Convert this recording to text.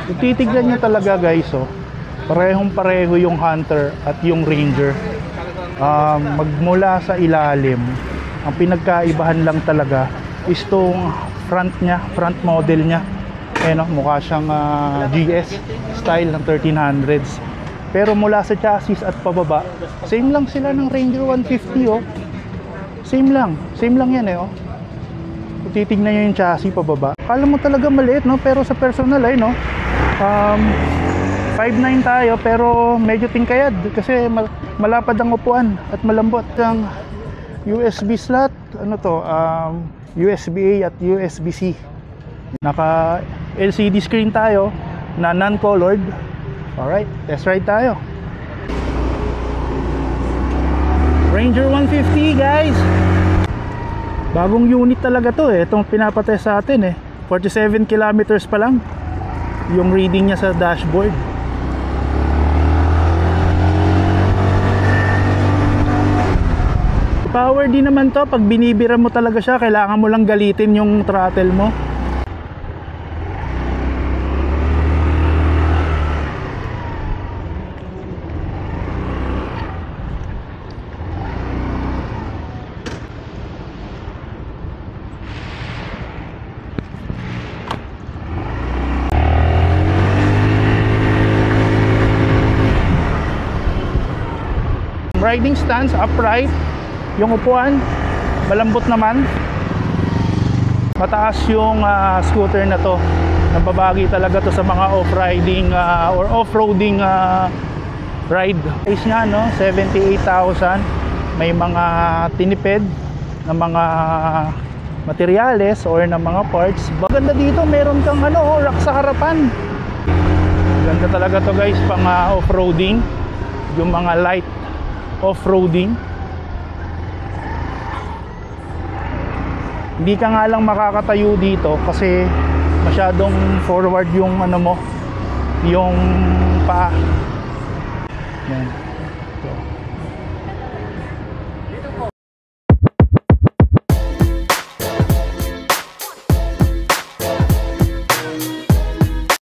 Kung titignan nyo talaga guys, oh, parehong pareho yung Hunter at yung Ranger. Magmula sa ilalim, ang pinagkaibahan lang talaga is tong front nya, front model nya. Ayan, oh, mukha siyang GS style ng 1300s. Pero mula sa chassis at pababa, same lang sila ng Ranger 150, oh. Same lang yan eh, oh. Kung titignan nyo yung chassis pababa, akala mo talaga maliit, no? Pero sa personal ay, no, 5'9" tayo pero medyo tingkayad kasi malapad ang upuan at malambot ang USB slot. Ano to, USB-A at USB-C. Naka LCD screen tayo na non-colored. Alright, test ride tayo. Ranger 150 guys, bagong unit talaga to eh. Itong pinapatest sa atin eh, 47 kilometers pa lang yung reading niya sa dashboard. Power din naman to. Pag binibira mo talaga siya, kailangan mo lang galitin yung throttle mo. Riding stance, upright. Yung upuan, malambot naman. Mataas yung scooter na to. Nababagi talaga to sa mga off-riding or off-roading ride. Price niya, no? 78,000. May mga tinipid na mga materyales or na mga parts. Maganda dito, meron kang rack sa harapan. Ganda talaga to guys, pang off-roading. Yung mga light off-roading. Hindi ka nga lang makakatayo dito kasi masyadong forward yung yung paa. Yan.